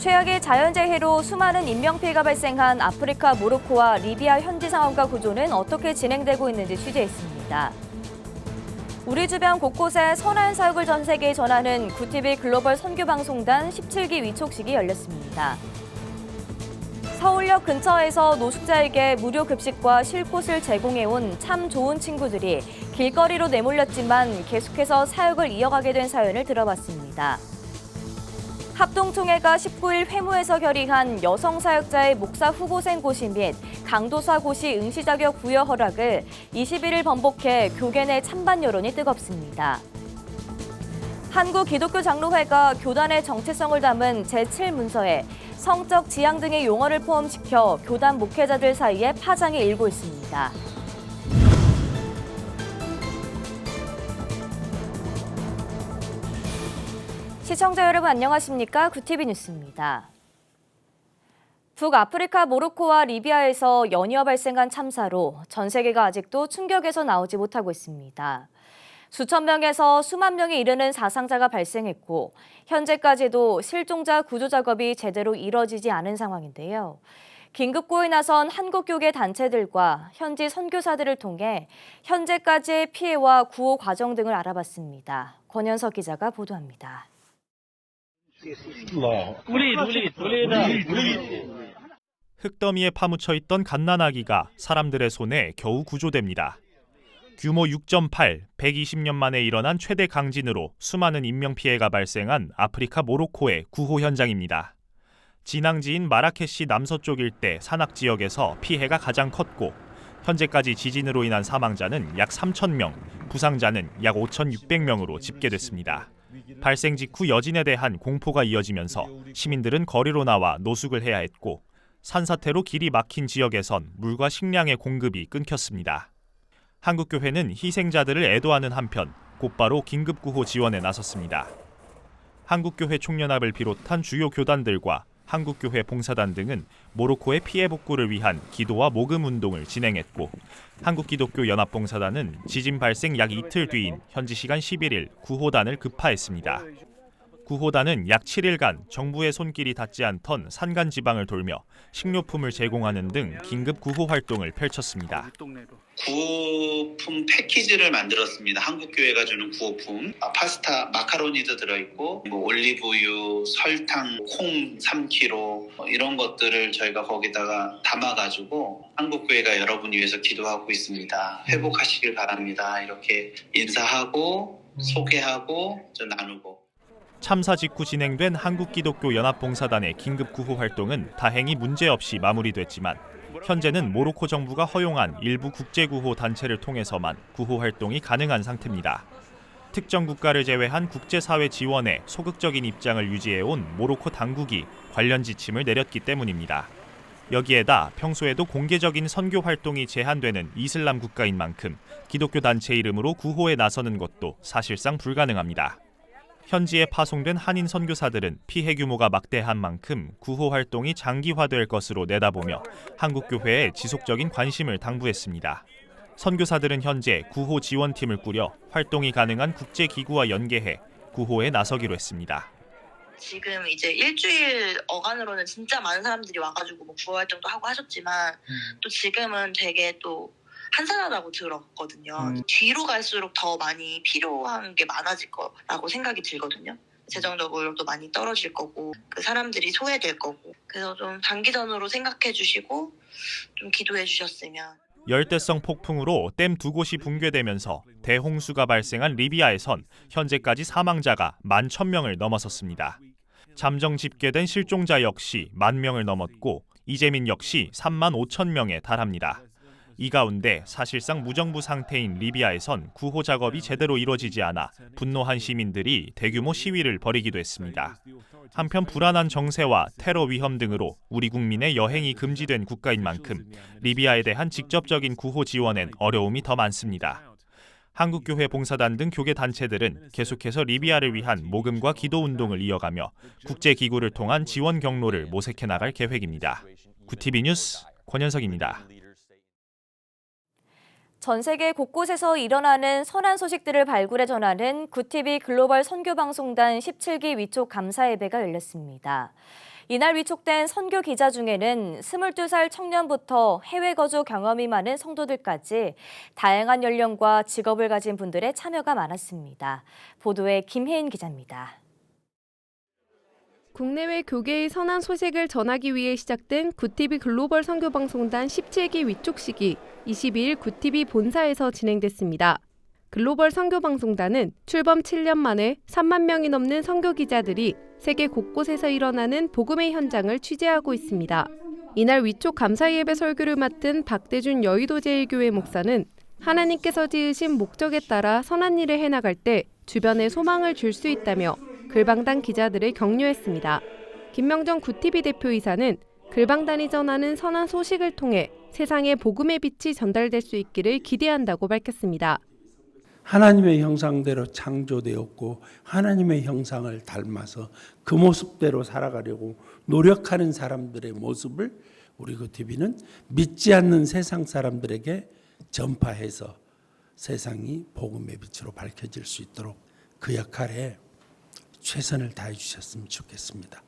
최악의 자연재해로 수많은 인명피해가 발생한 아프리카 모로코와 리비아 현지 상황과 구조는 어떻게 진행되고 있는지 취재했습니다. 우리 주변 곳곳에 선한 사역을 전 세계에 전하는 구티비 글로벌 선교방송단 17기 위촉식이 열렸습니다. 서울역 근처에서 노숙자에게 무료 급식과 쉴 곳을 제공해온 참 좋은 친구들이 길거리로 내몰렸지만 계속해서 사역을 이어가게 된 사연을 들어봤습니다. 합동총회가 19일 회무에서 결의한 여성 사역자의 목사 후보생 고시 및 강도사 고시 응시 자격 부여 허락을 21일 번복해 교계 내 찬반 여론이 뜨겁습니다. 한국기독교장로회가 교단의 정체성을 담은 제7문서에 성적 지향 등의 용어를 포함시켜 교단 목회자들 사이에 파장이 일고 있습니다. 시청자 여러분 안녕하십니까? 구티비 뉴스입니다. 북아프리카 모로코와 리비아에서 연이어 발생한 참사로 전 세계가 아직도 충격에서 나오지 못하고 있습니다. 수천 명에서 수만 명에 이르는 사상자가 발생했고 현재까지도 실종자 구조 작업이 제대로 이뤄지지 않은 상황인데요. 긴급구호에 나선 한국교계 단체들과 현지 선교사들을 통해 현재까지의 피해와 구호 과정 등을 알아봤습니다. 권현석 기자가 보도합니다. 흙더미에 파묻혀 있던 갓난아기가 사람들의 손에 겨우 구조됩니다. 규모 6.8, 120년 만에 일어난 최대 강진으로 수많은 인명피해가 발생한 아프리카 모로코의 구호 현장입니다. 진앙지인 마라케시 남서쪽 일대 산악지역에서 피해가 가장 컸고 현재까지 지진으로 인한 사망자는 약 3,000명, 부상자는 약 5,600명으로 집계됐습니다. 발생 직후 여진에 대한 공포가 이어지면서 시민들은 거리로 나와 노숙을 해야 했고 산사태로 길이 막힌 지역에선 물과 식량의 공급이 끊겼습니다. 한국교회는 희생자들을 애도하는 한편 곧바로 긴급구호 지원에 나섰습니다. 한국교회 총연합을 비롯한 주요 교단들과 한국교회 봉사단 등은 모로코의 피해 복구를 위한 기도와 모금 운동을 진행했고 한국기독교연합봉사단은 지진 발생 약 이틀 뒤인 현지 시간 11일 구호단을 급파했습니다. 구호단은 약 7일간 정부의 손길이 닿지 않던 산간 지방을 돌며 식료품을 제공하는 등 긴급 구호 활동을 펼쳤습니다. 구호품 패키지를 만들었습니다. 한국교회가 주는 구호품. 파스타, 마카로니도 들어있고 올리브유, 설탕, 콩 3kg 이런 것들을 저희가 거기다가 담아가지고 한국교회가 여러분 위해서 기도하고 있습니다. 회복하시길 바랍니다. 이렇게 인사하고 소개하고 나누고. 참사 직후 진행된 한국기독교연합봉사단의 긴급구호 활동은 다행히 문제없이 마무리됐지만 현재는 모로코 정부가 허용한 일부 국제구호 단체를 통해서만 구호 활동이 가능한 상태입니다. 특정 국가를 제외한 국제사회 지원에 소극적인 입장을 유지해온 모로코 당국이 관련 지침을 내렸기 때문입니다. 여기에다 평소에도 공개적인 선교 활동이 제한되는 이슬람 국가인 만큼 기독교 단체 이름으로 구호에 나서는 것도 사실상 불가능합니다. 현지에 파송된 한인 선교사들은 피해 규모가 막대한 만큼 구호 활동이 장기화될 것으로 내다보며 한국교회에 지속적인 관심을 당부했습니다. 선교사들은 현재 구호 지원팀을 꾸려 활동이 가능한 국제기구와 연계해 구호에 나서기로 했습니다. 지금 이제 일주일 어간으로는 진짜 많은 사람들이 와가지고 구호 활동도 하고 하셨지만 또 지금은 되게 또 한산하다고 들었거든요. 뒤로 갈수록 더 많이 필요한 게 많아질 거라고 생각이 들거든요. 재정적으로도 많이 떨어질 거고 그 사람들이 소외될 거고 그래서 좀 단기전으로 생각해 주시고 좀 기도해 주셨으면. 열대성 폭풍으로 댐 두 곳이 붕괴되면서 대홍수가 발생한 리비아에선 현재까지 사망자가 11,000명을 넘어섰습니다. 잠정 집계된 실종자 역시 10,000명을 넘었고 이재민 역시 35,000명에 달합니다. 이 가운데 사실상 무정부 상태인 리비아에선 구호 작업이 제대로 이뤄지지 않아 분노한 시민들이 대규모 시위를 벌이기도 했습니다. 한편 불안한 정세와 테러 위험 등으로 우리 국민의 여행이 금지된 국가인 만큼 리비아에 대한 직접적인 구호 지원엔 어려움이 더 많습니다. 한국교회 봉사단 등 교계 단체들은 계속해서 리비아를 위한 모금과 기도 운동을 이어가며 국제기구를 통한 지원 경로를 모색해 나갈 계획입니다. 구티비 뉴스 권현석입니다. 전 세계 곳곳에서 일어나는 선한 소식들을 발굴해 전하는 굿TV 글로벌 선교방송단 17기 위촉 감사 예배가 열렸습니다. 이날 위촉된 선교 기자 중에는 22살 청년부터 해외 거주 경험이 많은 성도들까지 다양한 연령과 직업을 가진 분들의 참여가 많았습니다. 보도에 김혜인 기자입니다. 국내외 교계의 선한 소식을 전하기 위해 시작된 굿TV 글로벌 선교방송단 17기 위촉식이 22일 굿TV 본사에서 진행됐습니다. 글로벌 선교방송단은 출범 7년 만에 3만 명이 넘는 선교 기자들이 세계 곳곳에서 일어나는 복음의 현장을 취재하고 있습니다. 이날 위촉 감사 예배 설교를 맡은 박대준 여의도제일교회 목사는 하나님께서 지으신 목적에 따라 선한 일을 해나갈 때 주변에 소망을 줄 수 있다며 글방단 기자들을 격려했습니다. 김명정 굿TV 대표이사는 글방단이 전하는 선한 소식을 통해 세상에 복음의 빛이 전달될 수 있기를 기대한다고 밝혔습니다. 하나님의 형상대로 창조되었고 하나님의 형상을 닮아서 그 모습대로 살아가려고 노력하는 사람들의 모습을 우리 굿TV는 믿지 않는 세상 사람들에게 전파해서 세상이 복음의 빛으로 밝혀질 수 있도록 그 역할에 최선을 다해 주셨으면 좋겠습니다.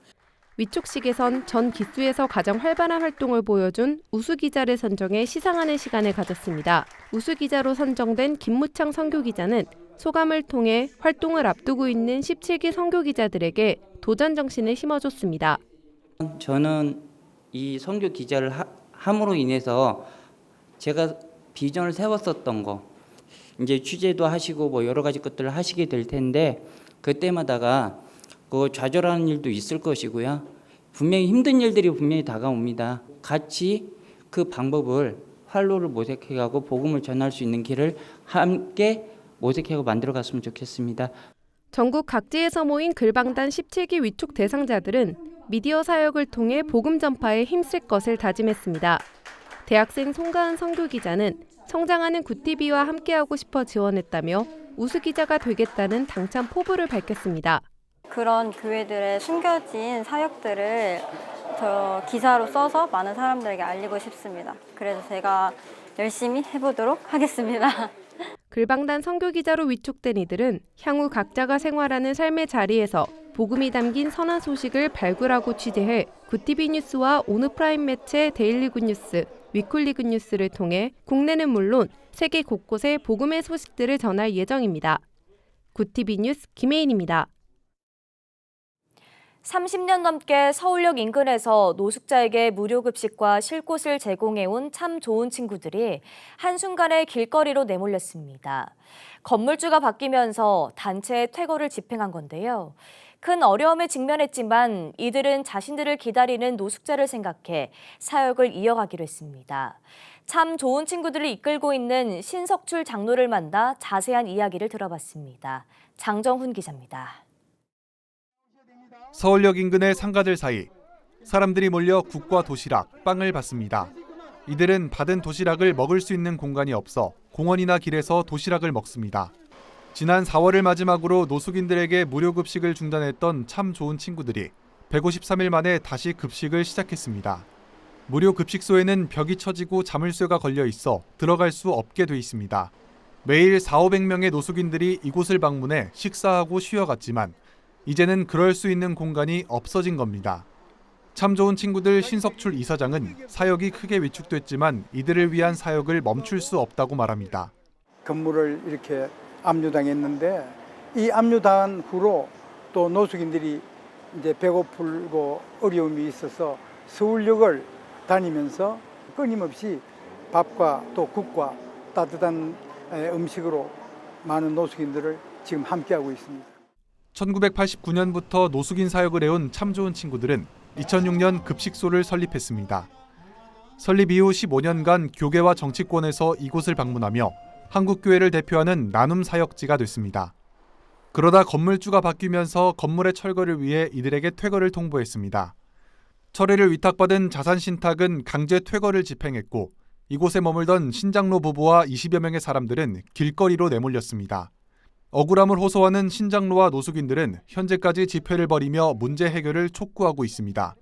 위촉식에선 전 기수에서 가장 활발한 활동을 보여준 우수기자를 선정해 시상하는 시간을 가졌습니다. 우수기자로 선정된 김무창 선교기자는 소감을 통해 활동을 앞두고 있는 17기 선교기자들에게 도전 정신을 심어줬습니다. 저는 이 선교기자를 함으로 인해서 제가 비전을 세웠었던 거, 이제 취재도 하시고 뭐 여러 가지 것들을 하시게 될 텐데 그때마다가 그 좌절하는 일도 있을 것이고요. 분명히 힘든 일들이 분명히 다가옵니다. 같이 그 방법을 활로를 모색해가고 복음을 전할 수 있는 길을 함께 모색하고 만들어갔으면 좋겠습니다. 전국 각지에서 모인 글방단 17기 위촉 대상자들은 미디어 사역을 통해 복음 전파에 힘쓸 것을 다짐했습니다. 대학생 송가은 선교기자는 성장하는 굿TV와 함께하고 싶어 지원했다며 우수기자가 되겠다는 당찬 포부를 밝혔습니다. 그런 교회들의 숨겨진 사역들을 저 기사로 써서 많은 사람들에게 알리고 싶습니다. 그래서 제가 열심히 해보도록 하겠습니다. 글방단 선교기자로 위촉된 이들은 향후 각자가 생활하는 삶의 자리에서 복음이 담긴 선한 소식을 발굴하고 취재해 굿TV 뉴스와 오늘프라임 매체 데일리 굿뉴스, 위클리 굿뉴스를 통해 국내는 물론 세계 곳곳에 복음의 소식들을 전할 예정입니다. 굿TV 뉴스 김혜인입니다. 30년 넘게 서울역 인근에서 노숙자에게 무료 급식과 쉴 곳을 제공해온 참 좋은 친구들이 한순간에 길거리로 내몰렸습니다. 건물주가 바뀌면서 단체의 퇴거를 집행한 건데요. 큰 어려움에 직면했지만 이들은 자신들을 기다리는 노숙자를 생각해 사역을 이어가기로 했습니다. 참 좋은 친구들을 이끌고 있는 신석출 장로를 만나 자세한 이야기를 들어봤습니다. 장정훈 기자입니다. 서울역 인근의 상가들 사이 사람들이 몰려 국과 도시락, 빵을 받습니다. 이들은 받은 도시락을 먹을 수 있는 공간이 없어 공원이나 길에서 도시락을 먹습니다. 지난 4월을 마지막으로 노숙인들에게 무료 급식을 중단했던 참 좋은 친구들이 153일 만에 다시 급식을 시작했습니다. 무료 급식소에는 벽이 처지고 자물쇠가 걸려 있어 들어갈 수 없게 돼 있습니다. 매일 400~500명의 노숙인들이 이곳을 방문해 식사하고 쉬어갔지만 이제는 그럴 수 있는 공간이 없어진 겁니다. 참 좋은 친구들 신석출 이사장은 사역이 크게 위축됐지만 이들을 위한 사역을 멈출 수 없다고 말합니다. 건물을 이렇게 압류당했는데 이 압류당한 후로 또 노숙인들이 이제 배고프고 어려움이 있어서 서울역을 다니면서 끊임없이 밥과 또 국과 따뜻한 음식으로 많은 노숙인들을 지금 함께하고 있습니다. 1989년부터 노숙인 사역을 해온 참 좋은 친구들은 2006년 급식소를 설립했습니다. 설립 이후 15년간 교계와 정치권에서 이곳을 방문하며 한국교회를 대표하는 나눔 사역지가 됐습니다. 그러다 건물주가 바뀌면서 건물의 철거를 위해 이들에게 퇴거를 통보했습니다. 철회를 위탁받은 자산신탁은 강제 퇴거를 집행했고 이곳에 머물던 신장로 부부와 20여 명의 사람들은 길거리로 내몰렸습니다. 억울함을 호소하는 신장로와 노숙인들은 현재까지 집회를 벌이며 문제 해결을 촉구하고 있습니다.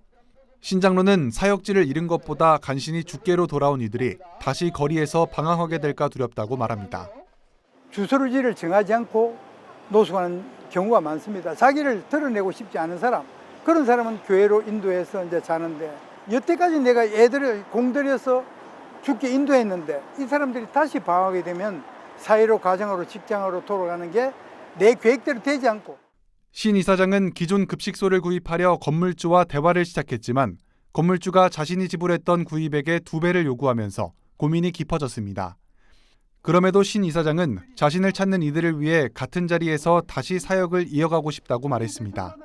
신장로는 사역지를 잃은 것보다 간신히 죽게로 돌아온 이들이 다시 거리에서 방황하게 될까 두렵다고 말합니다. 주소지를 정하지 않고 노숙하는 경우가 많습니다. 자기를 드러내고 싶지 않은 사람, 그런 사람은 교회로 인도해서 이제 자는데, 여태까지 내가 애들을 공들여서 죽게 인도했는데 이 사람들이 다시 방황하게 되면 사회로, 가정으로, 직장으로 돌아가는 게 내 계획대로 되지 않고. 신 이사장은 기존 급식소를 구입하려 건물주와 대화를 시작했지만 건물주가 자신이 지불했던 구입액의 2배를 요구하면서 고민이 깊어졌습니다. 그럼에도 신 이사장은 자신을 찾는 이들을 위해 같은 자리에서 다시 사역을 이어가고 싶다고 말했습니다.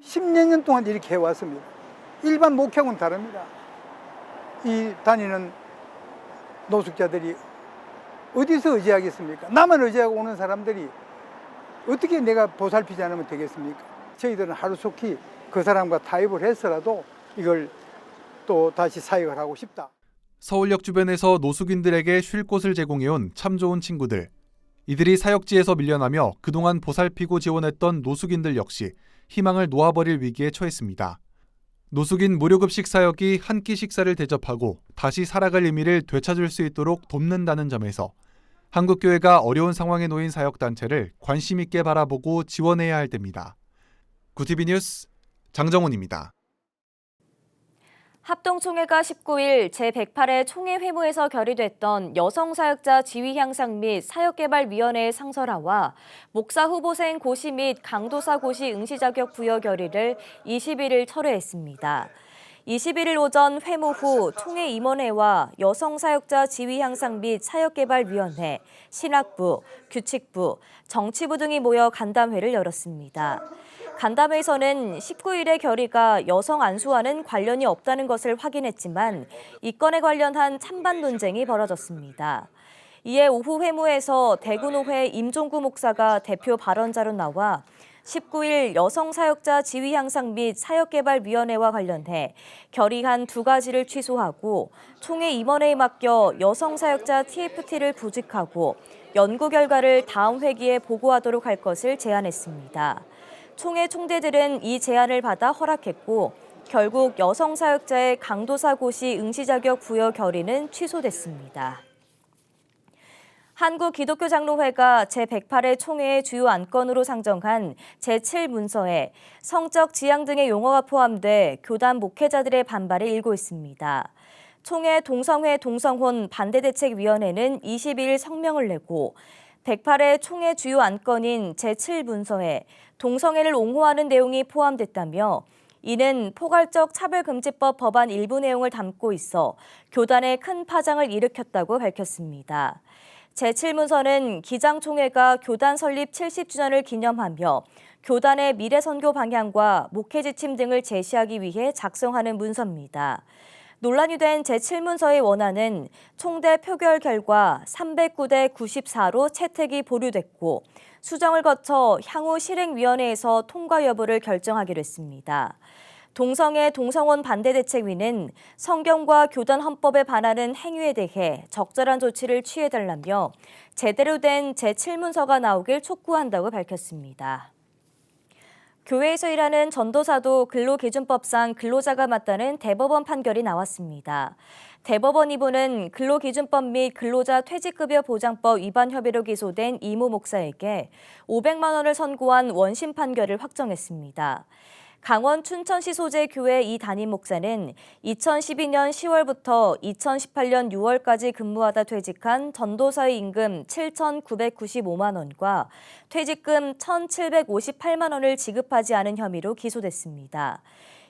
10여 년 동안 이렇게 해왔습니다. 일반 목회하고는 다릅니다. 이 다니는 노숙자들이 어디서 의지하겠습니까? 나만 의지하고 오는 사람들이 어떻게 내가 보살피지 않으면 되겠습니까? 저희들은 하루속히 그 사람과 타협을 해서라도 이걸 또 다시 사역을 하고 싶다. 서울역 주변에서 노숙인들에게 쉴 곳을 제공해온 참 좋은 친구들. 이들이 사역지에서 밀려나며 그동안 보살피고 지원했던 노숙인들 역시 희망을 놓아버릴 위기에 처했습니다. 노숙인 무료급식 사역이 한 끼 식사를 대접하고 다시 살아갈 의미를 되찾을 수 있도록 돕는다는 점에서 한국교회가 어려운 상황에 놓인 사역단체를 관심 있게 바라보고 지원해야 할 때입니다. 구티비 뉴스 장정훈입니다. 합동총회가 19일 제108회 총회 회무에서 결의됐던 여성사역자 지위 향상 및 사역개발위원회의 상설화와 목사 후보생 고시 및 강도사 고시 응시 자격 부여 결의를 21일 철회했습니다. 21일 오전 회무 후 총회 임원회와 여성사역자 지위 향상 및 사역개발위원회, 신학부, 규칙부, 정치부 등이 모여 간담회를 열었습니다. 간담회에서는 19일의 결의가 여성 안수와는 관련이 없다는 것을 확인했지만 이 건에 관련한 찬반 논쟁이 벌어졌습니다. 이에 오후 회무에서 대구노회 임종구 목사가 대표 발언자로 나와 19일 여성사역자 지위 향상 및 사역개발위원회와 관련해 결의안 2가지를 취소하고 총회 임원회에 맡겨 여성사역자 TFT를 부직하고 연구 결과를 다음 회기에 보고하도록 할 것을 제안했습니다. 총회 총대들은 이 제안을 받아 허락했고 결국 여성사역자의 강도사 고시 응시 자격 부여 결의는 취소됐습니다. 한국기독교장로회가 제108회 총회의 주요 안건으로 상정한 제7문서에 성적 지향 등의 용어가 포함돼 교단 목회자들의 반발이 일고 있습니다. 총회 동성회 동성혼 반대대책위원회는 22일 성명을 내고 108회 총회 주요 안건인 제7문서에 동성애를 옹호하는 내용이 포함됐다며 이는 포괄적 차별금지법 법안 일부 내용을 담고 있어 교단에 큰 파장을 일으켰다고 밝혔습니다. 제7문서는 기장총회가 교단 설립 70주년을 기념하며 교단의 미래선교 방향과 목회 지침 등을 제시하기 위해 작성하는 문서입니다. 논란이 된 제7문서의 원안은 총대 표결 결과 309대 94로 채택이 보류됐고 수정을 거쳐 향후 실행위원회에서 통과 여부를 결정하기로 했습니다. 동성애 동성혼 반대대책위는 성경과 교단 헌법에 반하는 행위에 대해 적절한 조치를 취해달라며 제대로 된 제7문서가 나오길 촉구한다고 밝혔습니다. 교회에서 일하는 전도사도 근로기준법상 근로자가 맞다는 대법원 판결이 나왔습니다. 대법원 2부는 근로기준법 및 근로자 퇴직급여 보장법 위반 혐의로 기소된 이모 목사에게 500만 원을 선고한 원심 판결을 확정했습니다. 강원 춘천시 소재 교회 이 담임 목사는 2012년 10월부터 2018년 6월까지 근무하다 퇴직한 전도사의 임금 7,995만 원과 퇴직금 1,758만 원을 지급하지 않은 혐의로 기소됐습니다.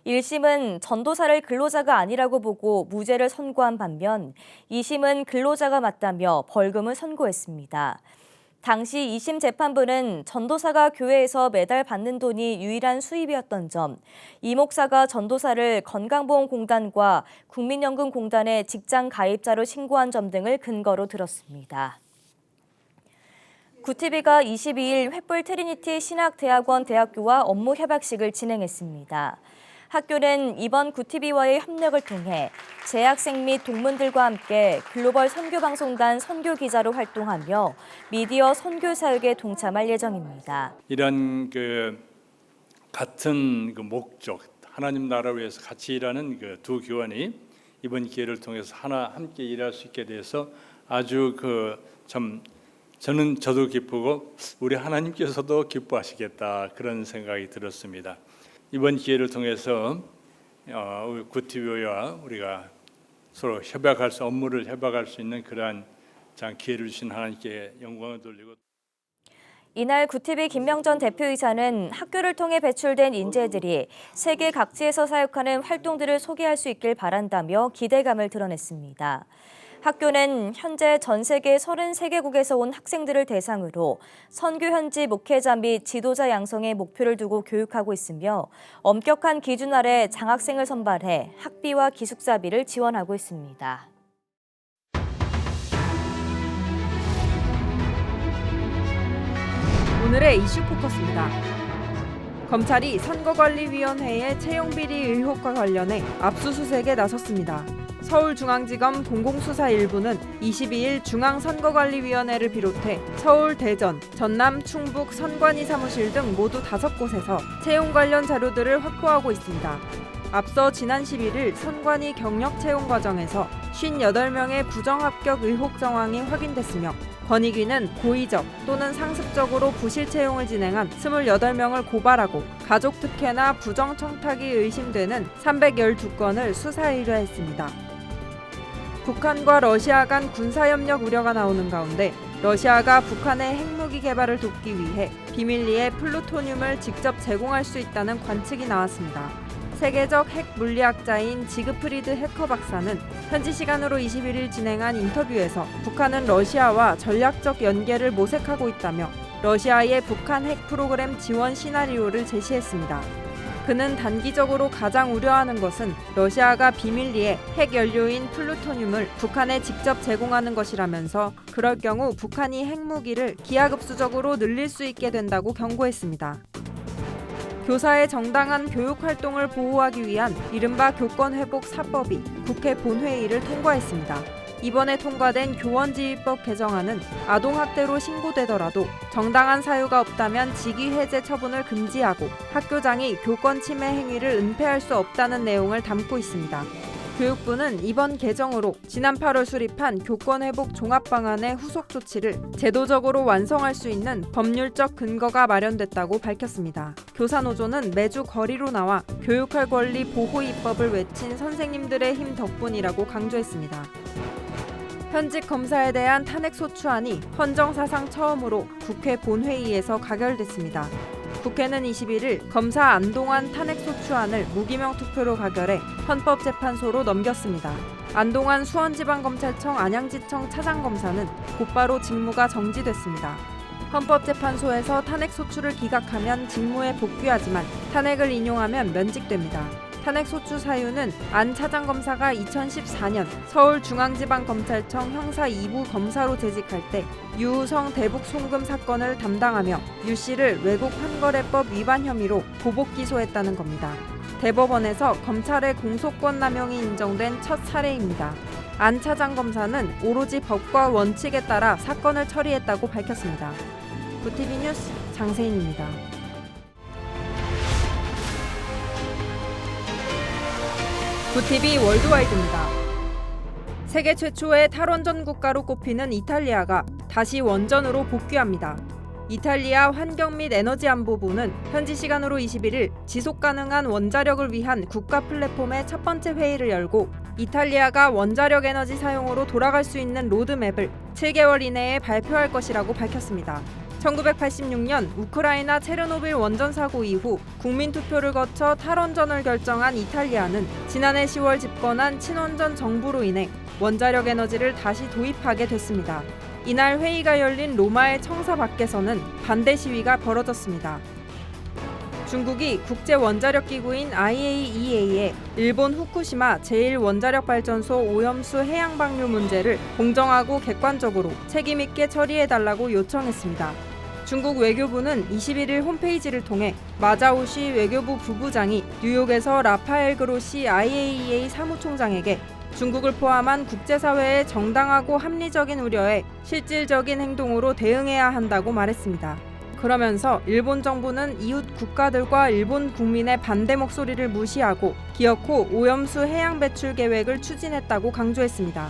1심은 전도사를 근로자가 아니라고 보고 무죄를 선고한 반면 2심은 근로자가 맞다며 벌금을 선고했습니다. 당시 2심 재판부는 전도사가 교회에서 매달 받는 돈이 유일한 수입이었던 점, 이 목사가 전도사를 건강보험공단과 국민연금공단에 직장 가입자로 신고한 점 등을 근거로 들었습니다. 구티비가 22일 횃불 트리니티 신학대학원 대학교와 업무 협약식을 진행했습니다. 학교는 이번 구티비와의 협력을 통해 재학생 및 동문들과 함께 글로벌 선교방송단 선교기자로 활동하며 미디어 선교 사역에 동참할 예정입니다. 이런 같은 목적, 하나님 나라를 위해서 같이 일하는 그 두 교원이 이번 기회를 통해서 함께 일할 수 있게 돼서 아주 저도 기쁘고 우리 하나님께서도 기뻐하시겠다 그런 생각이 들었습니다. 이번 기회를 통해서 우리 구티비와 우리가 서로 업무를 협약할 수 있는 그러한 기회를 주신 하나님께 영광을 돌리고. 이날 구티비 김명전 대표이사는 학교를 통해 배출된 인재들이 세계 각지에서 사역하는 활동들을 소개할 수 있길 바란다며 기대감을 드러냈습니다. 학교는 현재 전 세계 33개국에서 온 학생들을 대상으로 선교 현지 목회자 및 지도자 양성에 목표를 두고 교육하고 있으며 엄격한 기준 아래 장학생을 선발해 학비와 기숙사비를 지원하고 있습니다. 오늘의 이슈 포커스입니다. 검찰이 선거관리위원회의 채용비리 의혹과 관련해 압수수색에 나섰습니다. 서울중앙지검 공공수사 1부는 22일 중앙선거관리위원회를 비롯해 서울, 대전, 전남, 충북 선관위 사무실 등 모두 5곳에서 채용 관련 자료들을 확보하고 있습니다. 앞서 지난 11일 선관위 경력 채용 과정에서 58명의 부정합격 의혹 정황이 확인됐으며 권익위는 고의적 또는 상습적으로 부실 채용을 진행한 28명을 고발하고 가족 특혜나 부정 청탁이 의심되는 312건을 수사 의뢰했습니다. 북한과 러시아 간 군사협력 우려가 나오는 가운데 러시아가 북한의 핵무기 개발을 돕기 위해 비밀리에 플루토늄을 직접 제공할 수 있다는 관측이 나왔습니다. 세계적 핵 물리학자인 지그프리드 해커 박사는 현지 시간으로 21일 진행한 인터뷰에서 북한은 러시아와 전략적 연계를 모색하고 있다며 러시아의 북한 핵 프로그램 지원 시나리오를 제시했습니다. 그는 단기적으로 가장 우려하는 것은 러시아가 비밀리에 핵 연료인 플루토늄을 북한에 직접 제공하는 것이라면서 그럴 경우 북한이 핵무기를 기하급수적으로 늘릴 수 있게 된다고 경고했습니다. 교사의 정당한 교육 활동을 보호하기 위한 이른바 교권회복 4법이 국회 본회의를 통과했습니다. 이번에 통과된 교원지휘법 개정안은 아동학대로 신고되더라도 정당한 사유가 없다면 직위해제 처분을 금지하고 학교장이 교권 침해 행위를 은폐할 수 없다는 내용을 담고 있습니다. 교육부는 이번 개정으로 지난 8월 수립한 교권회복 종합방안의 후속 조치를 제도적으로 완성할 수 있는 법률적 근거가 마련됐다고 밝혔습니다. 교사노조는 매주 거리로 나와 교육할 권리 보호 입법을 외친 선생님들의 힘 덕분이라고 강조했습니다. 현직 검사에 대한 탄핵소추안이 헌정사상 처음으로 국회 본회의에서 가결됐습니다. 국회는 21일 검사 안동환 탄핵소추안을 무기명 투표로 가결해 헌법재판소로 넘겼습니다. 안동환 수원지방검찰청 안양지청 차장검사는 곧바로 직무가 정지됐습니다. 헌법재판소에서 탄핵소추를 기각하면 직무에 복귀하지만 탄핵을 인용하면 면직됩니다. 탄핵소추 사유는 안 차장검사가 2014년 서울중앙지방검찰청 형사 2부 검사로 재직할 때 유우성 대북 송금 사건을 담당하며 유 씨를 외국 환거래법 위반 혐의로 보복 기소했다는 겁니다. 대법원에서 검찰의 공소권 남용이 인정된 첫 사례입니다. 안 차장검사는 오로지 법과 원칙에 따라 사건을 처리했다고 밝혔습니다. 구티비 뉴스 장세인입니다. 구티비 월드와이드입니다. 세계 최초의 탈원전 국가로 꼽히는 이탈리아가 다시 원전으로 복귀합니다. 이탈리아 환경 및 에너지안보부는 현지 시간으로 21일 지속가능한 원자력을 위한 국가 플랫폼의 첫 번째 회의를 열고 이탈리아가 원자력 에너지 사용으로 돌아갈 수 있는 로드맵을 7개월 이내에 발표할 것이라고 밝혔습니다. 1986년 우크라이나 체르노빌 원전 사고 이후 국민투표를 거쳐 탈원전을 결정한 이탈리아는 지난해 10월 집권한 친원전 정부로 인해 원자력 에너지를 다시 도입하게 됐습니다. 이날 회의가 열린 로마의 청사 밖에서는 반대 시위가 벌어졌습니다. 중국이 국제원자력기구인 IAEA에 일본 후쿠시마 제1원자력발전소 오염수 해양방류 문제를 공정하고 객관적으로 책임있게 처리해달라고 요청했습니다. 중국 외교부는 21일 홈페이지를 통해 마자오시 외교부 부부장이 뉴욕에서 라파엘 그로시 IAEA 사무총장에게 중국을 포함한 국제사회의 정당하고 합리적인 우려에 실질적인 행동으로 대응해야 한다고 말했습니다. 그러면서 일본 정부는 이웃 국가들과 일본 국민의 반대 목소리를 무시하고 기어코 오염수 해양 배출 계획을 추진했다고 강조했습니다.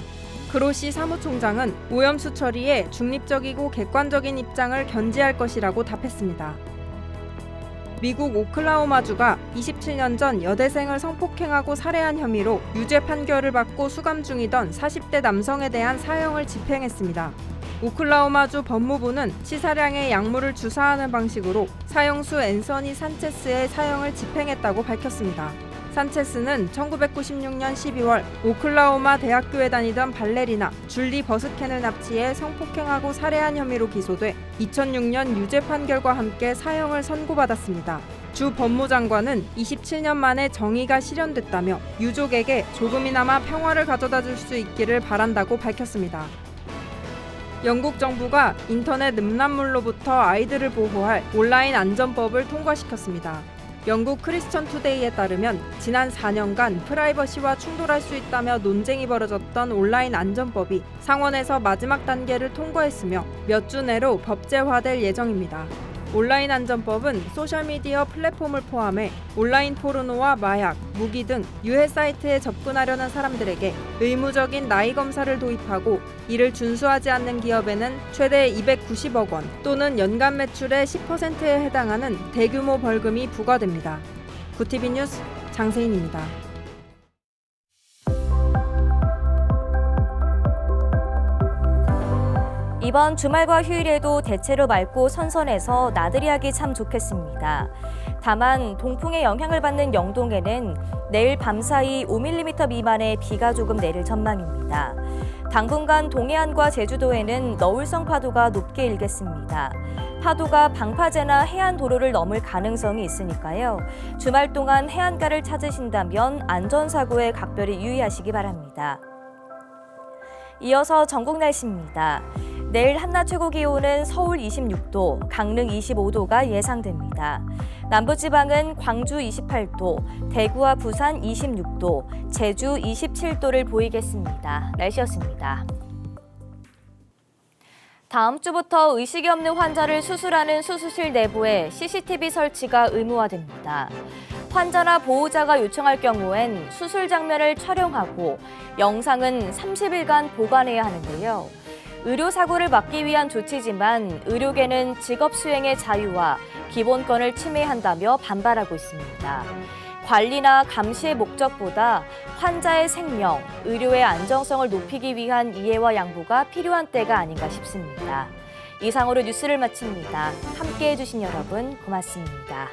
그로시 사무총장은 오염수 처리에 중립적이고 객관적인 입장을 견지할 것이라고 답했습니다. 미국 오클라호마주가 27년 전 여대생을 성폭행하고 살해한 혐의로 유죄 판결을 받고 수감 중이던 40대 남성에 대한 사형을 집행했습니다. 오클라호마주 법무부는 치사량의 약물을 주사하는 방식으로 사형수 앤서니 산체스의 사형을 집행했다고 밝혔습니다. 산체스는 1996년 12월 오클라호마 대학교에 다니던 발레리나 줄리 버스켄을 납치해 성폭행하고 살해한 혐의로 기소돼 2006년 유죄 판결과 함께 사형을 선고받았습니다. 주 법무장관은 27년 만에 정의가 실현됐다며 유족에게 조금이나마 평화를 가져다 줄 수 있기를 바란다고 밝혔습니다. 영국 정부가 인터넷 음란물로부터 아이들을 보호할 온라인 안전법을 통과시켰습니다. 영국 크리스천 투데이에 따르면 지난 4년간 프라이버시와 충돌할 수 있다며 논쟁이 벌어졌던 온라인 안전법이 상원에서 마지막 단계를 통과했으며 몇 주 내로 법제화될 예정입니다. 온라인 안전법은 소셜미디어 플랫폼을 포함해 온라인 포르노와 마약, 무기 등 유해 사이트에 접근하려는 사람들에게 의무적인 나이 검사를 도입하고 이를 준수하지 않는 기업에는 최대 290억 원 또는 연간 매출의 10%에 해당하는 대규모 벌금이 부과됩니다. 구티비 뉴스 장세인입니다. 이번 주말과 휴일에도 대체로 맑고 선선해서 나들이 하기 참 좋겠습니다. 다만 동풍의 영향을 받는 영동에는 내일 밤사이 5mm 미만의 비가 조금 내릴 전망입니다. 당분간 동해안과 제주도에는 너울성 파도가 높게 일겠습니다. 파도가 방파제나 해안 도로를 넘을 가능성이 있으니까요. 주말 동안 해안가를 찾으신다면 안전사고에 각별히 유의하시기 바랍니다. 이어서 전국 날씨입니다. 내일 한낮 최고 기온은 서울 26도, 강릉 25도가 예상됩니다. 남부지방은 광주 28도, 대구와 부산 26도, 제주 27도를 보이겠습니다. 날씨였습니다. 다음 주부터 의식이 없는 환자를 수술하는 수술실 내부에 CCTV 설치가 의무화됩니다. 환자나 보호자가 요청할 경우엔 수술 장면을 촬영하고 영상은 30일간 보관해야 하는데요. 의료사고를 막기 위한 조치지만 의료계는 직업 수행의 자유와 기본권을 침해한다며 반발하고 있습니다. 관리나 감시의 목적보다 환자의 생명, 의료의 안정성을 높이기 위한 이해와 양보가 필요한 때가 아닌가 싶습니다. 이상으로 뉴스를 마칩니다. 함께해 주신 여러분 고맙습니다.